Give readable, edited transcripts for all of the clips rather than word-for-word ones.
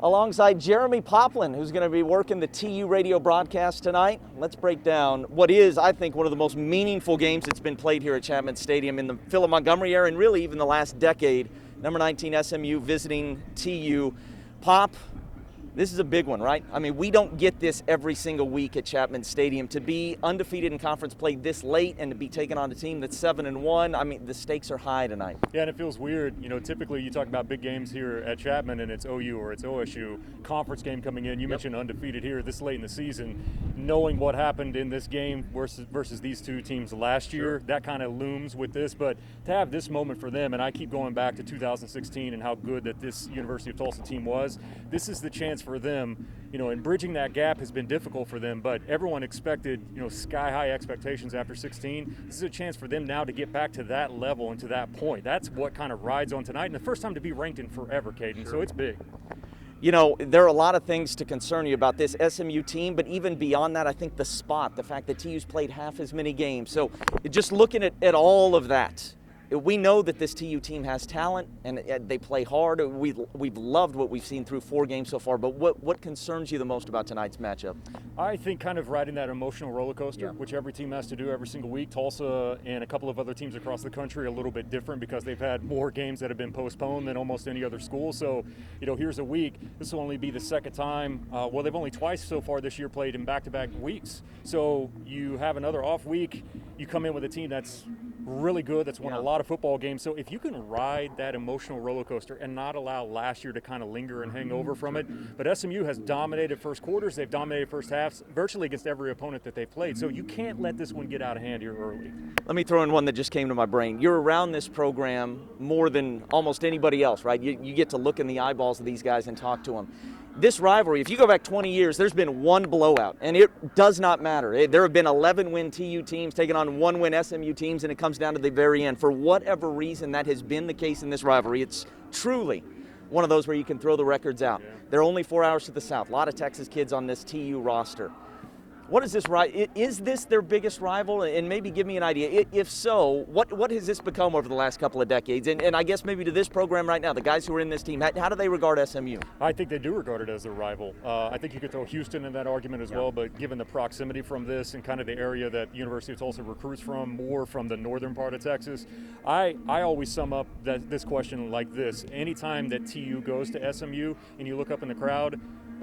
alongside Jeremy Poplin, who's going to be working the TU radio broadcast tonight. Let's break down what is, I think, one of the most meaningful games that's been played here at Chapman Stadium in the Philip Montgomery era and really even the last decade. Number 19 SMU visiting TU. Pop, this is a big one, right? I mean, we don't get this every single week at Chapman Stadium. To be undefeated in conference play this late and to be taking on a team that's 7-1, I mean, the stakes are high tonight. Yeah, and it feels weird. You know, typically you talk about big games here at Chapman and it's OU or it's OSU. Conference game coming in. You mentioned undefeated here this late in the season. Knowing what happened in this game versus these two teams last year, that kind of looms with this. But to have this moment for them, and I keep going back to 2016 and how good that this University of Tulsa team was, this is the chance for them, you know, and bridging that gap has been difficult for them, but everyone expected, you know, sky-high expectations after 16. This is a chance for them now to get back to that level and to that point. That's what kind of rides on tonight, and the first time to be ranked in forever, Cayden, so it's big. You know, there are a lot of things to concern you about this SMU team, but even beyond that, I think the spot, the fact that TU's played half as many games. So just looking at all of that, we know that this TU team has talent and they play hard. We've loved what we've seen through 4 games so far, but what concerns you the most about tonight's matchup? I think kind of riding that emotional roller coaster, which every team has to do every single week. Tulsa and a couple of other teams across the country are a little bit different because they've had more games that have been postponed than almost any other school. So, you know, here's a week. This will only be the second time. Well, they've only twice so far this year played in back-to-back weeks. So you have another off week. You come in with a team that's really good, that's won a lot of football games. So if you can ride that emotional roller coaster and not allow last year to kind of linger and hang over from it, but SMU has dominated first quarters, they've dominated first halves virtually against every opponent that they've played. So you can't let this one get out of hand here early. Let me throw in one that just came to my brain. You're around this program more than almost anybody else, right? You get to look in the eyeballs of these guys and talk to them. This rivalry, if you go back 20 years, there's been one blowout, and it does not matter. There have been 11-win TU teams taking on 1-win SMU teams, and it comes down to the very end. For whatever reason, that has been the case in this rivalry. It's truly one of those where you can throw the records out. They're only 4 hours to the south. A lot of Texas kids on this TU roster. What is this? Is this their biggest rival? And maybe give me an idea. If so, what has this become over the last couple of decades? And I guess maybe to this program right now, the guys who are in this team, how do they regard SMU? I think they do regard it as their rival. I think you could throw Houston in that argument as well, but given the proximity from this and kind of the area that University of Tulsa recruits from, more from the northern part of Texas, I always sum up this question like this. Anytime that TU goes to SMU and you look up in the crowd,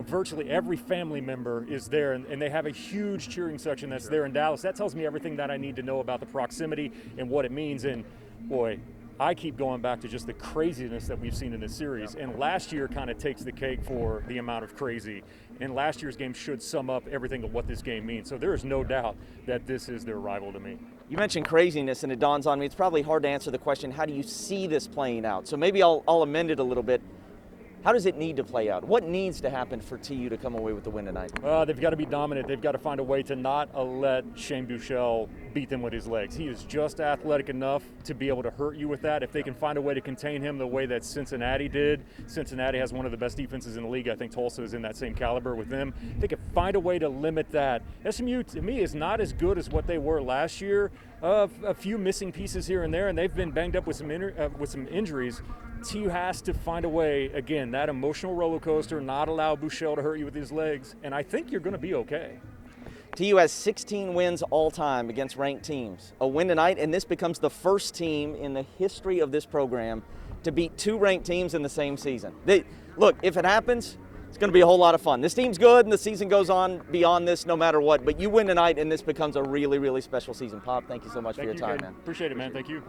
virtually every family member is there, and they have a huge cheering section that's there in Dallas. That tells me everything that I need to know about the proximity and what it means. And boy, I keep going back to just the craziness that we've seen in this series. And last year kind of takes the cake for the amount of crazy. And last year's game should sum up everything of what this game means. So there is no doubt that this is their rival to me. You mentioned craziness, and it dawns on me. It's probably hard to answer the question, how do you see this playing out? So maybe I'll amend it a little bit. How does it need to play out? What needs to happen for TU to come away with the win tonight? They've got to be dominant. They've got to find a way to not let Shane Buechele beat them with his legs. He is just athletic enough to be able to hurt you with that. If they can find a way to contain him the way that Cincinnati did, Cincinnati has one of the best defenses in the league. I think Tulsa is in that same caliber with them. If they can find a way to limit that. SMU, to me, is not as good as what they were last year. A few missing pieces here and there, and they've been banged up with some injuries. TU has to find a way, again, that emotional roller coaster, not allow Buechele to hurt you with his legs, and I think you're going to be okay. TU has 16 wins all time against ranked teams. A win tonight, and this becomes the first team in the history of this program to beat 2 ranked teams in the same season. Look, if it happens, it's going to be a whole lot of fun. This team's good, and the season goes on beyond this no matter what, but you win tonight, and this becomes a really, really special season. Pop, thank you so much for your time, man. Appreciate it, man. Thank you.